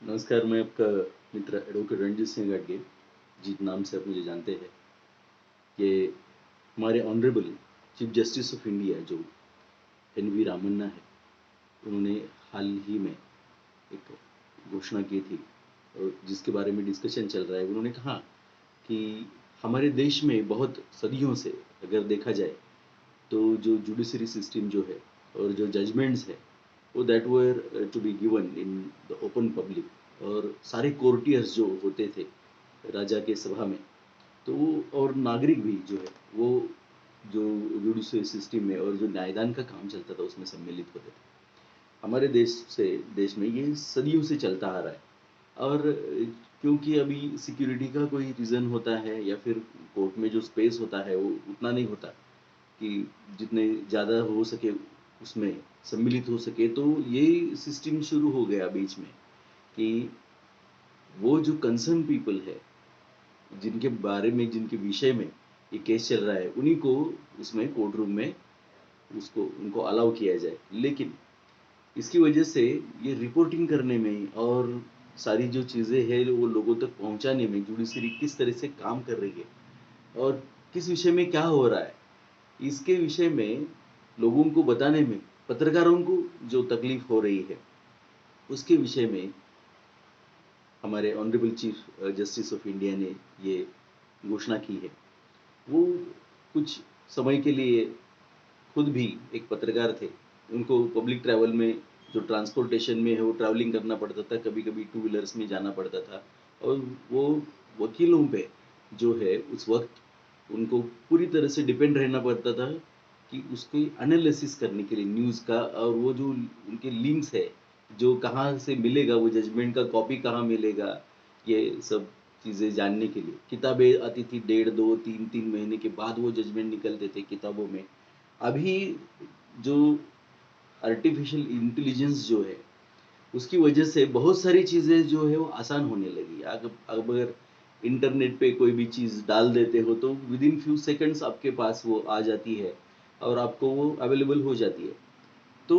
नमस्कार, मैं आपका मित्र एडवोकेट रणजीत सिंह गाडगे, जिस नाम से आप मुझे जानते हैं। ये हमारे honourable chief justice of India जो एन.वी. रामन्ना है, उन्होंने हाल ही में एक घोषणा की थी और जिसके बारे में डिस्कशन चल रहा है। उन्होंने कहा कि हमारे देश में बहुत सदियों से अगर देखा जाए, तो जो जुडिशरी सिस्टम जो है और जो जजमेंट्स है, वो that were to be given in the open public और सारे कोर्टियर्स जो होते थे राजा के सभा में, तो वो और नागरिक भी जो है वो जो जुडिशरी सिस्टम में और जो न्यायदान का काम चलता था उसमें सम्मिलित होते थे। हमारे देश में ये सदियों से चलता आ रहा है और क्योंकि अभी सिक्योरिटी का कोई रीज़न होता है या फिर कोर्ट में जो स्पेस होता है वो उतना नहीं होता कि जितने ज़्यादा हो सके उसमें सम्मिलित हो सके, तो ये सिस्टम शुरू हो गया बीच में कि वो जो कंसर्न पीपल है, जिनके बारे में जिनके विषय में ये केस चल रहा है, उन्हीं को उसमें कोर्ट रूम में उसको उनको अलाउ किया जाए। लेकिन इसकी वजह से ये रिपोर्टिंग करने में और सारी जो चीज़ें हैं वो लोगों तक पहुँचाने में जुडिशरी किस तरह से काम कर रही है और किस विषय में क्या हो रहा है, इसके विषय में लोगों को बताने में पत्रकारों को जो तकलीफ हो रही है, उसके विषय में हमारे honourable chief justice of India ने ये घोषणा की है। वो कुछ समय के लिए खुद भी एक पत्रकार थे। उनको पब्लिक ट्रैवल में जो ट्रांसपोर्टेशन में है वो ट्रैवलिंग करना पड़ता था, कभी-कभी टू व्हीलर्स में जाना पड़ता था और वो वकीलों पे जो है उस वक़्त उनको पूरी तरह से डिपेंड रहना पड़ता था कि उसकी एनालिसिस करने के लिए न्यूज़ का और वो जो उनके लिंक्स है, जो कहाँ से मिलेगा वो जजमेंट का कॉपी कहाँ मिलेगा, ये सब चीज़ें जानने के लिए। किताबें आती थी डेढ़ 2, 3-3 महीने के बाद वो जजमेंट निकलते थे किताबों में। अभी जो आर्टिफिशियल इंटेलिजेंस जो है, उसकी वजह से बहुत सारी चीज़ें जो है वो आसान होने लगी। अब अगर इंटरनेट पे कोई भी चीज़ डाल देते हो तो विदिन फ्यू सेकंड्स आपके पास वो आ जाती है और आपको वो अवेलेबल हो जाती है। तो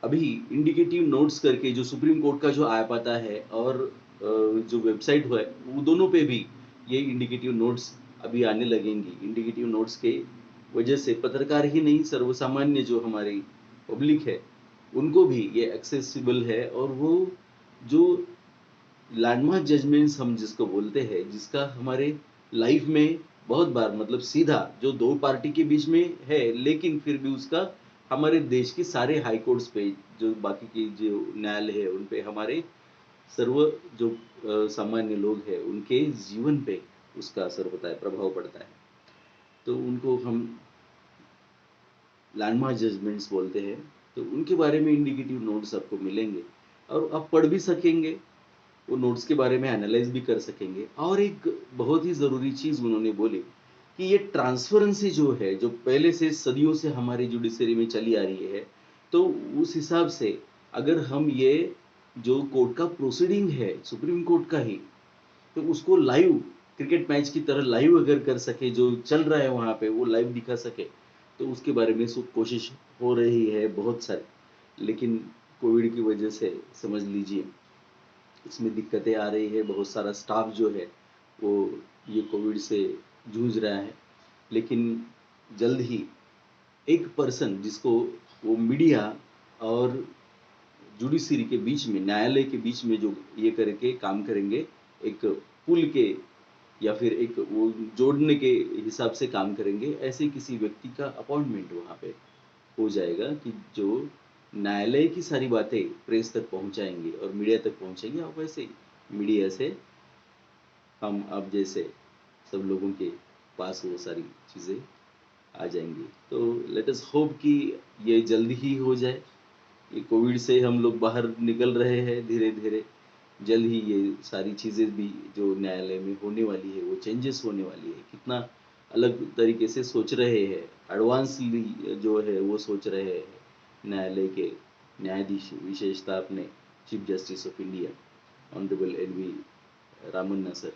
अभी इंडिकेटिव नोट्स करके जो सुप्रीम कोर्ट का जो ऐप आता है और जो वेबसाइट है, वो दोनों पे भी ये इंडिकेटिव नोट्स अभी आने लगेंगी। इंडिकेटिव नोट्स के वजह से पत्रकार ही नहीं, सर्वसामान्य जो हमारी पब्लिक है, उनको भी ये एक्सेसिबल है और वो जो लैंडमार्क जजमेंट्स हम जिसको बोलते हैं, जिसका हमारे लाइफ में बहुत बार मतलब सीधा जो 2 पार्टी के बीच में है, लेकिन फिर भी उसका हमारे देश के सारे हाई कोर्ट्स पे जो बाकी के जो न्यायालय है, उन पे हमारे सर्व जो सामान्य लोग हैं, उनके जीवन पे उसका असर होता है, प्रभाव पड़ता है। तो उनको हम लैंडमार्क जजमेंट्स बोलते हैं, तो उनके बारे में इंडिकेटिव नोट्स आपको मिलेंगे और आप पढ़ भी सकेंगे, वो नोट्स के बारे में एनालाइज़ भी कर सकेंगे। और एक बहुत ही ज़रूरी चीज़ उन्होंने बोली कि ये ट्रांसपेरेंसी जो है, जो पहले से सदियों से हमारी जुडिशरी में चली आ रही है, तो उस हिसाब से अगर हम ये जो कोर्ट का प्रोसीडिंग है, सुप्रीम कोर्ट का ही, तो उसको लाइव क्रिकेट मैच की तरह लाइव अगर कर सके, जो चल रहा है वहाँ पे वो लाइव दिखा सके, तो उसके बारे में कोशिश हो रही है बहुत सारी। लेकिन कोविड की वजह से समझ लीजिए इसमें दिक्कतें आ रही है, बहुत सारा स्टाफ जो है वो ये कोविड से जूझ रहा है। लेकिन जल्द ही एक पर्सन जिसको वो मीडिया और जुडिशरी के बीच में, न्यायालय के बीच में जो ये करके काम करेंगे, एक पुल के या फिर एक वो जोड़ने के हिसाब से काम करेंगे, ऐसे किसी व्यक्ति का अपॉइंटमेंट वहाँ पे हो जाएगा कि जो न्यायालय की सारी बातें प्रेस तक पहुँचाएँगे और मीडिया तक पहुँचाएँगे और वैसे ही मीडिया से हम आप जैसे सब लोगों के पास वो सारी चीज़ें आ जाएँगी। तो लेट अस होप कि ये जल्दी ही हो जाए। ये कोविड से हम लोग बाहर निकल रहे हैं धीरे-धीरे। जल्द ही ये सारी चीज़ें भी जो न्यायालय में होने वाली है, वो चेंजेस होने वाली है। कितना अलग तरीके से सोच रहे हैं, एडवांसली जो है वो सोच रहे हैं न्यायालय के न्यायाधीश, विशेषतः अपने chief justice of India honourable N V. Ramana sir.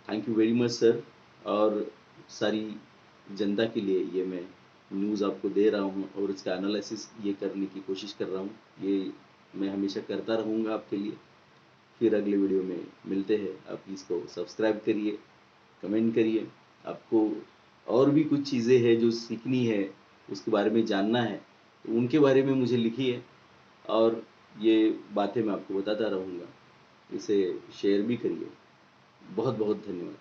Thank you very much sir. और सारी जनता के लिए ये मैं न्यूज़ आपको दे रहा हूँ और इसका एनालिसिस ये करने की कोशिश कर रहा हूँ। ये मैं हमेशा करता रहूँगा आपके लिए। फिर अगले वीडियो में मिलते हैं। आप इसको सब्सक्राइब करिए, कमेंट करिए। आपको और भी कुछ चीज़ें हैं जो सीखनी है, उसके बारे में जानना है, तो उनके बारे में मुझे लिखिए और ये बातें मैं आपको बताता रहूँगा। इसे शेयर भी करिए। बहुत बहुत धन्यवाद।